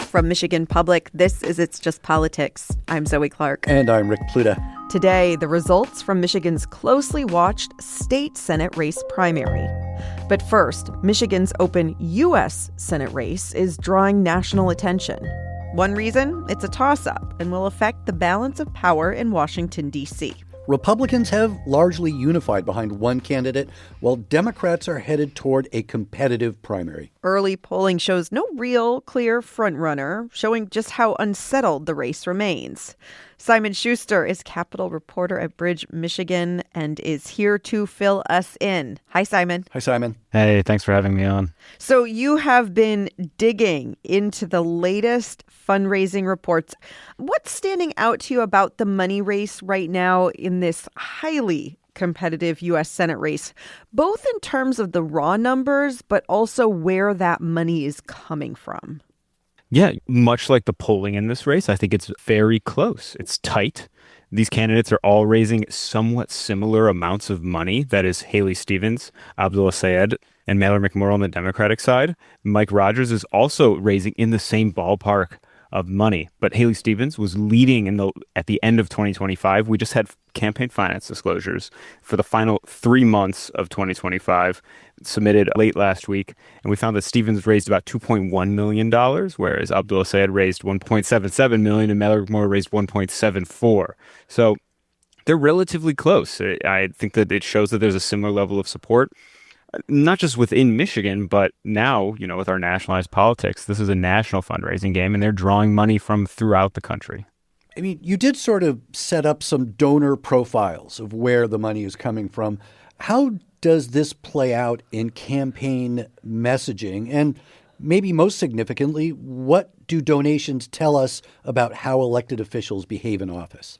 From Michigan Public, this is It's Just Politics. I'm Zoe Clark. And I'm Rick Pluta. Today, the results from Michigan's closely watched state Senate race primary. But first, Michigan's open U.S. Senate race is drawing national attention. One reason, it's a toss-up and will affect the balance of power in Washington, D.C. Republicans have largely unified behind one candidate, while Democrats are headed toward a competitive primary. Early polling shows no real clear frontrunner, showing just how unsettled the race remains. Simon Schuster is Capitol reporter at Bridge, Michigan, and is here to fill us in. Hi, Simon. Hi, Simon. Hey, thanks for having me on. So you have been digging into the latest fundraising reports. What's standing out to you about the money race right now in this highly competitive U.S. Senate race, both in terms of the raw numbers, but also where that money is coming from? Yeah, much like the polling in this race, I think it's very close. It's tight. These candidates are all raising somewhat similar amounts of money. That is Haley Stevens, Abdullah Sayed, and Mallory McMorrow on the Democratic side. Mike Rogers is also raising in the same ballpark of money. But Haley Stevens was leading at the end of 2025. We just had campaign finance disclosures for the final 3 months of 2025 submitted late last week. And we found that Stevens raised about $2.1 million, whereas Abdullah Sayed raised $1.77 million and Mallory McMorrow raised $1.74. So they're relatively close. I think that it shows that there's a similar level of support. Not just within Michigan, but now, with our nationalized politics, this is a national fundraising game, and they're drawing money from throughout the country. I mean, you did sort of set up some donor profiles of where the money is coming from. How does this play out in campaign messaging? And maybe most significantly, what do donations tell us about how elected officials behave in office?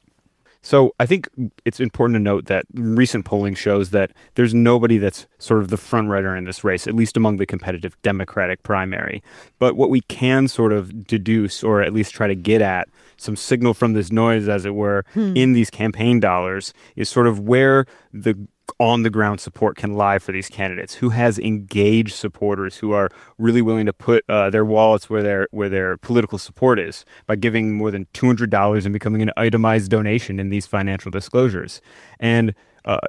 So I think it's important to note that recent polling shows that there's nobody that's sort of the front runner in this race, at least among the competitive Democratic primary. But what we can sort of deduce, or at least try to get at, some signal from this noise, as it were, in these campaign dollars, is sort of where the on-the-ground support can lie for these candidates. Who has engaged supporters who are really willing to put their wallets where their political support is by giving more than $200 and becoming an itemized donation in these financial disclosures. And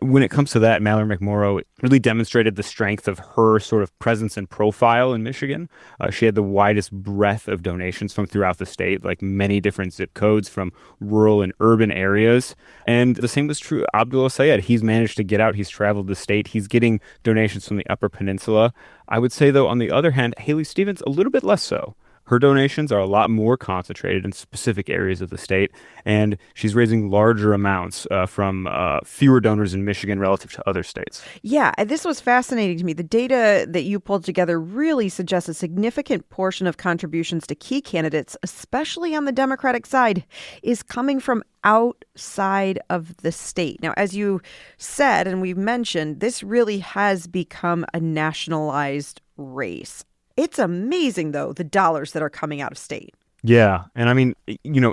when it comes to that, Mallory McMorrow really demonstrated the strength of her sort of presence and profile in Michigan. She had the widest breadth of donations from throughout the state, like many different zip codes from rural and urban areas. And the same was true of Abdullah Sayed. He's managed to get out. He's traveled the state. He's getting donations from the Upper Peninsula. I would say, though, on the other hand, Haley Stevens, a little bit less so. Her donations are a lot more concentrated in specific areas of the state, and she's raising larger amounts from fewer donors in Michigan relative to other states. Yeah, this was fascinating to me. The data that you pulled together really suggests a significant portion of contributions to key candidates, especially on the Democratic side, is coming from outside of the state. Now, as you said, and we've mentioned, this really has become a nationalized race. It's amazing, though, the dollars that are coming out of state. Yeah. And I mean,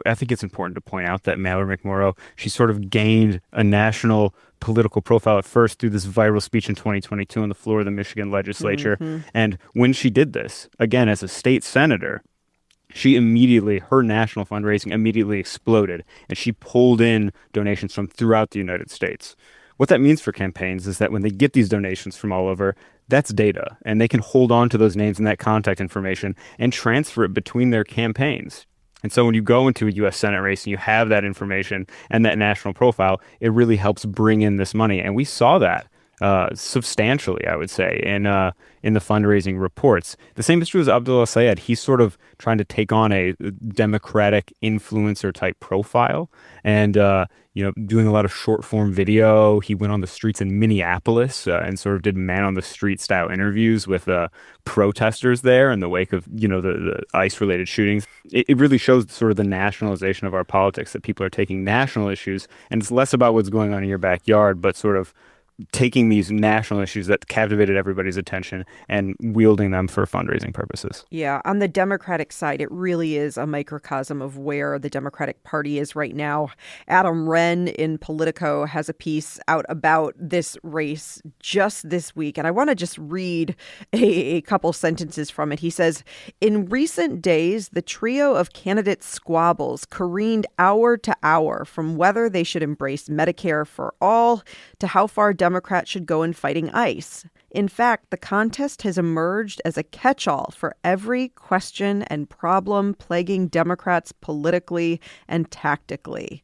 I think it's important to point out that Mallory McMorrow, she sort of gained a national political profile at first through this viral speech in 2022 on the floor of the Michigan legislature. Mm-hmm. And when she did this, again, as a state senator, her national fundraising immediately exploded, and she pulled in donations from throughout the United States. What that means for campaigns is that when they get these donations from all over, that's data, and they can hold on to those names and that contact information and transfer it between their campaigns. And so when you go into a U.S. Senate race and you have that information and that national profile, it really helps bring in this money. And we saw that substantially, I would say, in the fundraising reports. The same is true as Abdullah Sayed. He's sort of trying to take on a Democratic influencer type profile and, doing a lot of short form video. He went on the streets in Minneapolis and sort of did man on the street style interviews with protesters there in the wake of, the ICE related shootings. It really shows sort of the nationalization of our politics, that people are taking national issues, and it's less about what's going on in your backyard, but sort of taking these national issues that captivated everybody's attention and wielding them for fundraising purposes. Yeah, on the Democratic side, it really is a microcosm of where the Democratic Party is right now. Adam Wren in Politico has a piece out about this race just this week, and I want to just read a couple sentences from it. He says, "In recent days, the trio of candidate squabbles careened hour to hour from whether they should embrace Medicare for all to how far Democrats should go in fighting ICE. In fact, the contest has emerged as a catch-all for every question and problem plaguing Democrats politically and tactically."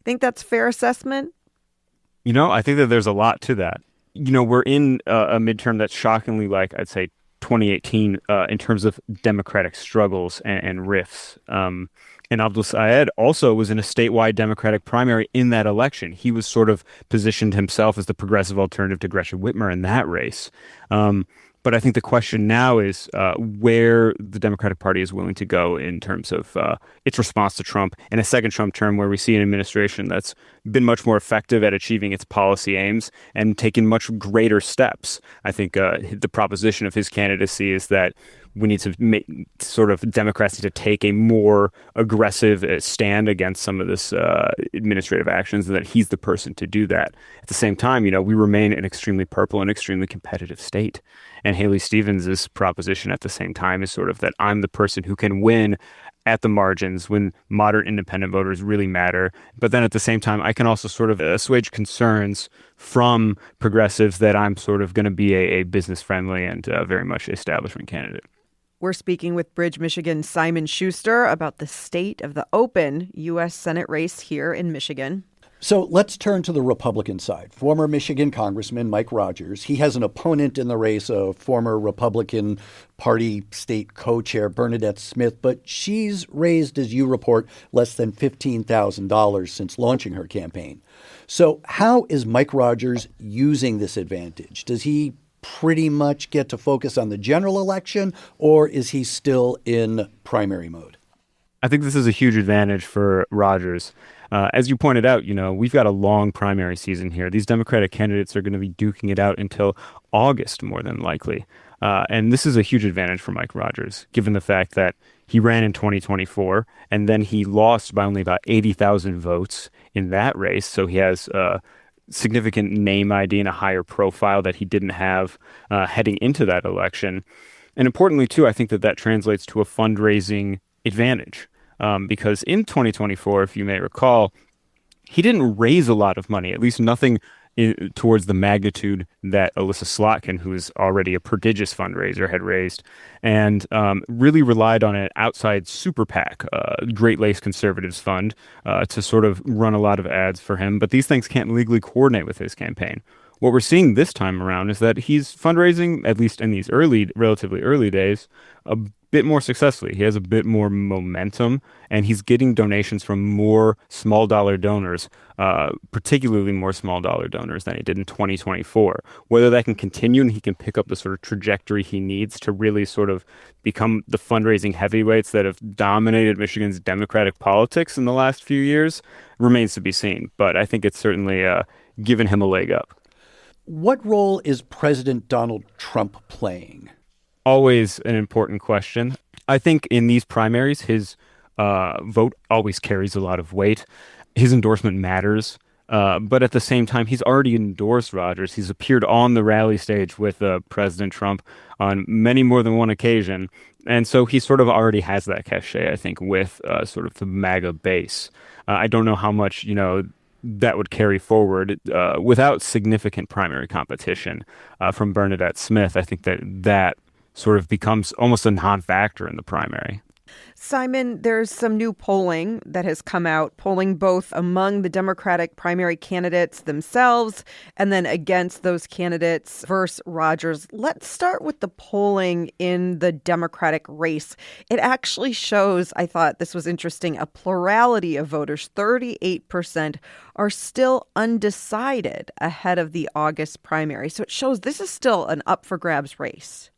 Think that's fair assessment? I think that there's a lot to that. We're in a midterm that's shockingly like, I'd say, 2018 in terms of Democratic struggles and rifts. And Abdul Sayed also was in a statewide Democratic primary in that election. He was sort of positioned himself as the progressive alternative to Gretchen Whitmer in that race. But I think the question now is where the Democratic Party is willing to go in terms of its response to Trump in a second Trump term, where we see an administration that's been much more effective at achieving its policy aims and taken much greater steps. I think the proposition of his candidacy is that we need to make sort of Democrats need to take a more aggressive stand against some of this administrative actions, and that he's the person to do that. At the same time, we remain an extremely purple and extremely competitive state. And Haley Stevens' proposition at the same time is sort of that I'm the person who can win at the margins when moderate independent voters really matter. But then at the same time, I can also sort of assuage concerns from progressives that I'm sort of going to be a business-friendly and very much establishment candidate. We're speaking with Bridge, Michigan's Simon Schuster about the state of the open U.S. Senate race here in Michigan. So let's turn to the Republican side. Former Michigan Congressman Mike Rogers, he has an opponent in the race, a former Republican Party state co-chair Bernadette Smith, but she's raised, as you report, less than $15,000 since launching her campaign. So how is Mike Rogers using this advantage? Does he pretty much get to focus on the general election, or is he still in primary mode? I think this is a huge advantage for Rogers. As you pointed out, we've got a long primary season here. These Democratic candidates are going to be duking it out until August, more than likely. And this is a huge advantage for Mike Rogers, given the fact that he ran in 2024, and then he lost by only about 80,000 votes in that race. So he has significant name ID and a higher profile that he didn't have heading into that election. And importantly, too, I think that translates to a fundraising advantage. Because in 2024, if you may recall, he didn't raise a lot of money, at least nothing towards the magnitude that Alyssa Slotkin, who is already a prodigious fundraiser, had raised, and really relied on an outside super PAC, Great Lakes Conservatives Fund, to sort of run a lot of ads for him. But these things can't legally coordinate with his campaign. What we're seeing this time around is that he's fundraising, at least in these relatively early days, a bit more successfully. He has a bit more momentum, and he's getting donations from more small dollar donors, particularly more small dollar donors than he did in 2024. Whether that can continue and he can pick up the sort of trajectory he needs to really sort of become the fundraising heavyweights that have dominated Michigan's Democratic politics in the last few years remains to be seen. But I think it's certainly given him a leg up. What role is President Donald Trump playing? Always an important question. I think in these primaries, his vote always carries a lot of weight. His endorsement matters. But at the same time, he's already endorsed Rogers. He's appeared on the rally stage with President Trump on many more than one occasion. And so he sort of already has that cachet, I think, with sort of the MAGA base. I don't know how much, that would carry forward without significant primary competition from Bernadette Smith. I think that sort of becomes almost a non-factor in the primary. Simon, there's some new polling that has come out, polling both among the Democratic primary candidates themselves and then against those candidates versus Rogers. Let's start with the polling in the Democratic race. It actually shows, I thought this was interesting, a plurality of voters. 38% are still undecided ahead of the August primary. So it shows this is still an up for grabs race.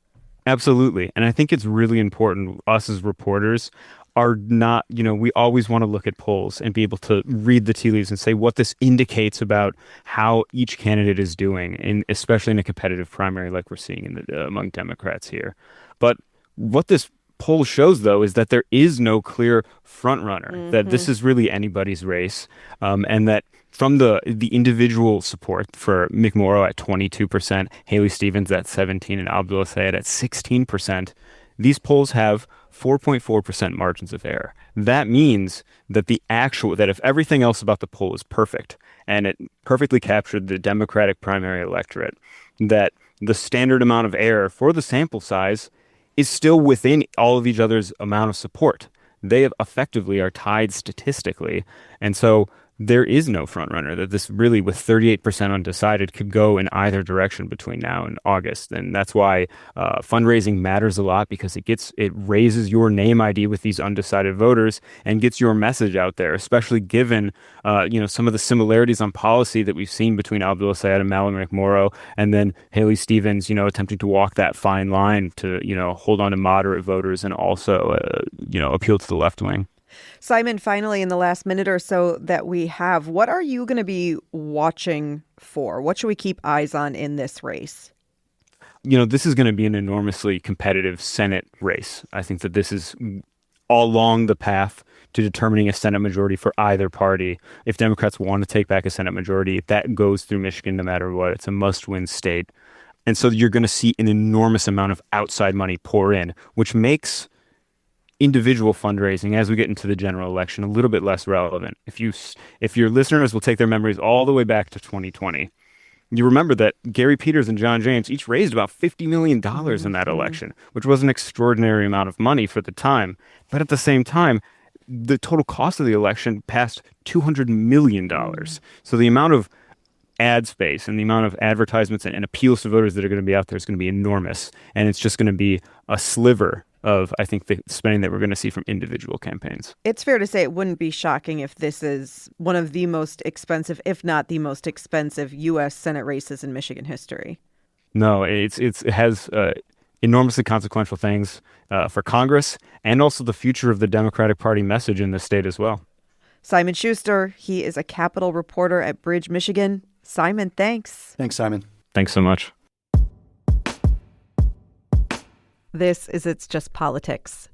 Absolutely. And I think it's really important, us as reporters, are not, we always want to look at polls and be able to read the tea leaves and say what this indicates about how each candidate is doing, and especially in a competitive primary like we're seeing among Democrats here. But what this poll shows, though, is that there is no clear front runner, that this is really anybody's race, and that from the individual support for McMorrow at 22%, Haley Stevens at 17%, and Abdullah Sayed at 16%, these polls have 4.4% margins of error. That means that that if everything else about the poll is perfect and it perfectly captured the Democratic primary electorate, that the standard amount of error for the sample size is still within all of each other's amount of support. They effectively are tied statistically. And so there is no front runner, that this really, with 38% undecided, could go in either direction between now and August. And that's why fundraising matters a lot, because it raises your name ID with these undecided voters and gets your message out there, especially given some of the similarities on policy that we've seen between Abdullah Sayed and Mallory McMorrow, and then Haley Stevens, attempting to walk that fine line to hold on to moderate voters and also appeal to the left wing. Simon, finally, in the last minute or so that we have, what are you going to be watching for? What should we keep eyes on in this race? This is going to be an enormously competitive Senate race. I think that this is all along the path to determining a Senate majority for either party. If Democrats want to take back a Senate majority, that goes through Michigan no matter what. It's a must-win state. And so you're going to see an enormous amount of outside money pour in, which makes individual fundraising as we get into the general election a little bit less relevant. If your listeners will take their memories all the way back to 2020, you remember that Gary Peters and John James each raised about $50 million in that election, which was an extraordinary amount of money for the time. But at the same time, the total cost of the election passed $200 million. So the amount of ad space and the amount of advertisements and appeals to voters that are going to be out there is going to be enormous. And it's just going to be a sliver of, I think, the spending that we're going to see from individual campaigns. It's fair to say it wouldn't be shocking if this is one of the most expensive, if not the most expensive, U.S. Senate races in Michigan history. No, it has enormously consequential things for Congress and also the future of the Democratic Party message in the state as well. Simon Schuster, he is a Capitol reporter at Bridge, Michigan. Simon, thanks. Thanks, Simon. Thanks so much. This is It's Just Politics.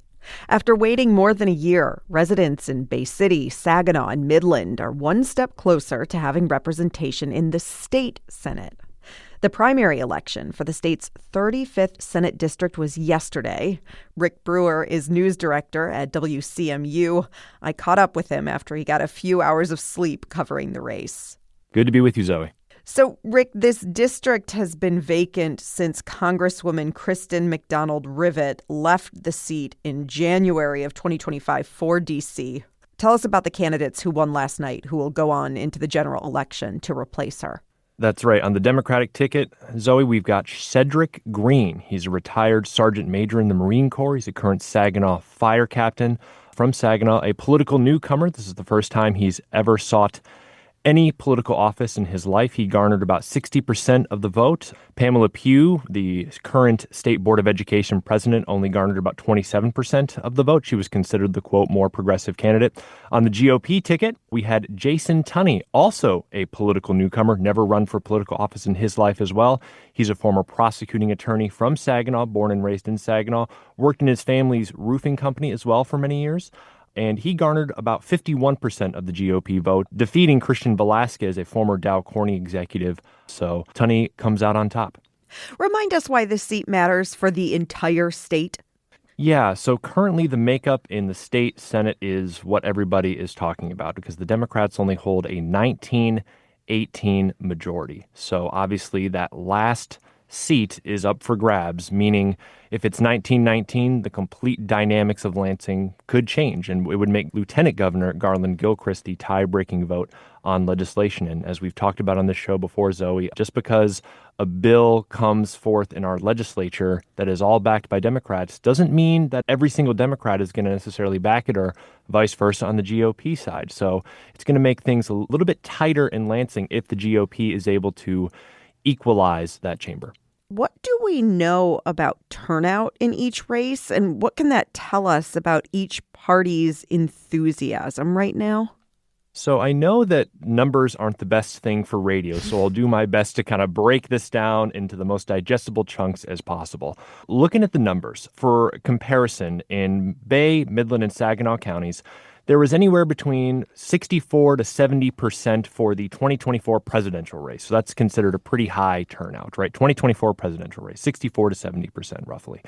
After waiting more than a year, residents in Bay City, Saginaw, and Midland are one step closer to having representation in the state Senate. The primary election for the state's 35th Senate district was yesterday. Rick Brewer is news director at WCMU. I caught up with him after he got a few hours of sleep covering the race. Good to be with you, Zoe. So, Rick, this district has been vacant since Congresswoman Kristen McDonald-Rivet left the seat in January of 2025 for D.C. Tell us about the candidates who won last night, who will go on into the general election to replace her. That's right. On the Democratic ticket, Zoe, we've got Cedric Green. He's a retired sergeant major in the Marine Corps. He's a current Saginaw fire captain from Saginaw, a political newcomer. This is the first time he's ever sought any political office in his life. He garnered about 60% of the vote. Pamela Pugh, the current State Board of Education president, only garnered about 27% of the vote. She was considered the, quote, more progressive candidate. On the GOP ticket, we had Jason Tunney, also a political newcomer, never run for political office in his life as well. He's a former prosecuting attorney from Saginaw, born and raised in Saginaw, worked in his family's roofing company as well for many years. And he garnered about 51% of the GOP vote, defeating Christian Velasquez, a former Dow Corning executive. So Tunney comes out on top. Remind us why this seat matters for the entire state. Yeah, so currently the makeup in the state Senate is what everybody is talking about, because the Democrats only hold a 19-18 majority. So obviously that last seat is up for grabs, meaning if it's 19-19, the complete dynamics of Lansing could change, and it would make Lieutenant Governor Garland Gilchrist the tie-breaking vote on legislation. And as we've talked about on this show before, Zoe, just because a bill comes forth in our legislature that is all backed by Democrats doesn't mean that every single Democrat is going to necessarily back it, or vice versa on the GOP side. So it's going to make things a little bit tighter in Lansing if the GOP is able to equalize that chamber. What do we know about turnout in each race, and what can that tell us about each party's enthusiasm right now? So I know that numbers aren't the best thing for radio, so I'll do my best to kind of break this down into the most digestible chunks as possible. Looking at the numbers, for comparison, in Bay, Midland, and Saginaw counties, there was anywhere between 64 to 70% for the 2024 presidential race. So that's considered a pretty high turnout, right? 2024 presidential race, 64 to 70% roughly.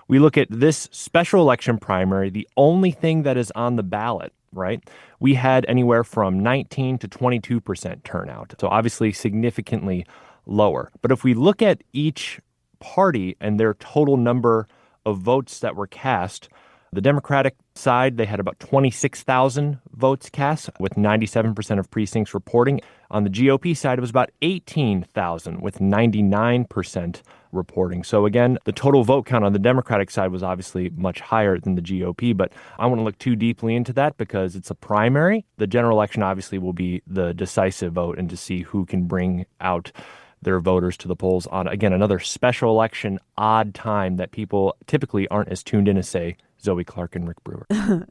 We look at this special election primary, the only thing that is on the ballot, right? We had anywhere from 19 to 22% turnout. So obviously significantly lower. But if we look at each party and their total number of votes that were cast, the Democratic side, they had about 26,000 votes cast, with 97% of precincts reporting. On the GOP side, it was about 18,000, with 99% reporting. So again, the total vote count on the Democratic side was obviously much higher than the GOP, but I wouldn't look too deeply into that because it's a primary. The general election obviously will be the decisive vote and to see who can bring out their voters to the polls on, again, another special election, odd time that people typically aren't as tuned in as, say, Zoe Clark and Rick Brewer.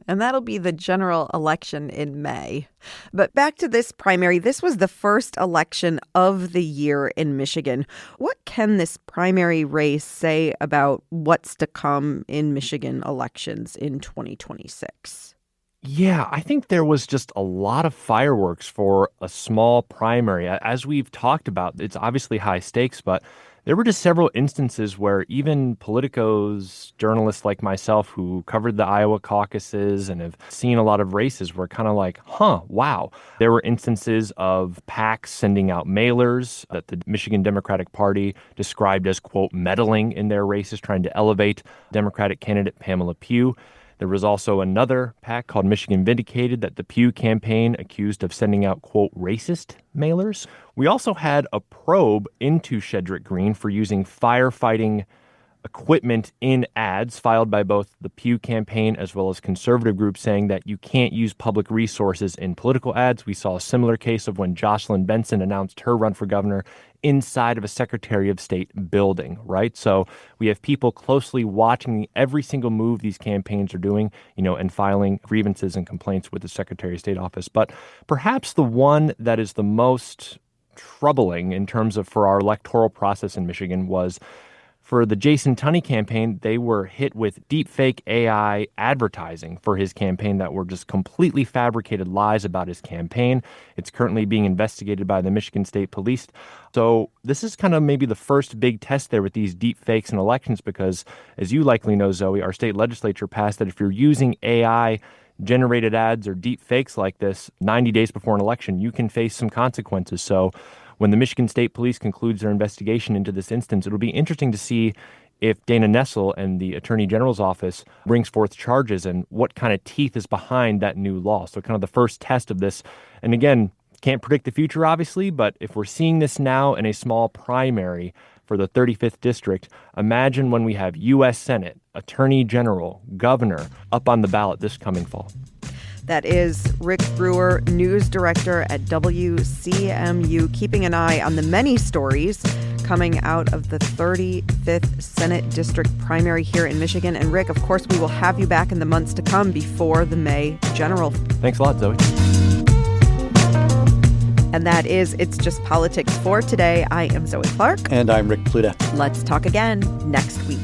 And that'll be the general election in May. But back to this primary, this was the first election of the year in Michigan. What can this primary race say about what's to come in Michigan elections in 2026? Yeah, I think there was just a lot of fireworks for a small primary. As we've talked about, it's obviously high stakes, but there were just several instances where even politicos, journalists like myself who covered the Iowa caucuses and have seen a lot of races were kind of like, wow. There were instances of PACs sending out mailers that the Michigan Democratic Party described as, quote, meddling in their races, trying to elevate Democratic candidate Pamela Pugh. There was also another PAC called Michigan Vindicated that the Pew campaign accused of sending out, quote, racist mailers. We also had a probe into Shedrick Green for using firefighting equipment in ads filed by both the Pew campaign as well as conservative groups saying that you can't use public resources in political ads. We saw a similar case of when Jocelyn Benson announced her run for governor inside of a Secretary of State building, right? So we have people closely watching every single move these campaigns are doing, and filing grievances and complaints with the Secretary of State office. But perhaps the one that is the most troubling in terms of for our electoral process in Michigan was for the Jason Tunney campaign. They were hit with deepfake AI advertising for his campaign that were just completely fabricated lies about his campaign. It's currently being investigated by the Michigan State Police. So this is kind of maybe the first big test there with these deepfakes in elections because, as you likely know, Zoe, our state legislature passed that if you're using AI generated ads or deep fakes like this 90 days before an election, you can face some consequences. So when the Michigan State Police concludes their investigation into this instance, it'll be interesting to see if Dana Nessel and the Attorney General's office brings forth charges and what kind of teeth is behind that new law. So kind of the first test of this. And again, can't predict the future, obviously, but if we're seeing this now in a small primary for the 35th district, imagine when we have U.S. Senate, Attorney General, Governor up on the ballot this coming fall. That is Rick Brewer, news director at WCMU, keeping an eye on the many stories coming out of the 35th Senate District primary here in Michigan. And Rick, of course, we will have you back in the months to come before the May general. Thanks a lot, Zoe. And that is It's Just Politics for today. I am Zoe Clark. And I'm Rick Pluta. Let's talk again next week.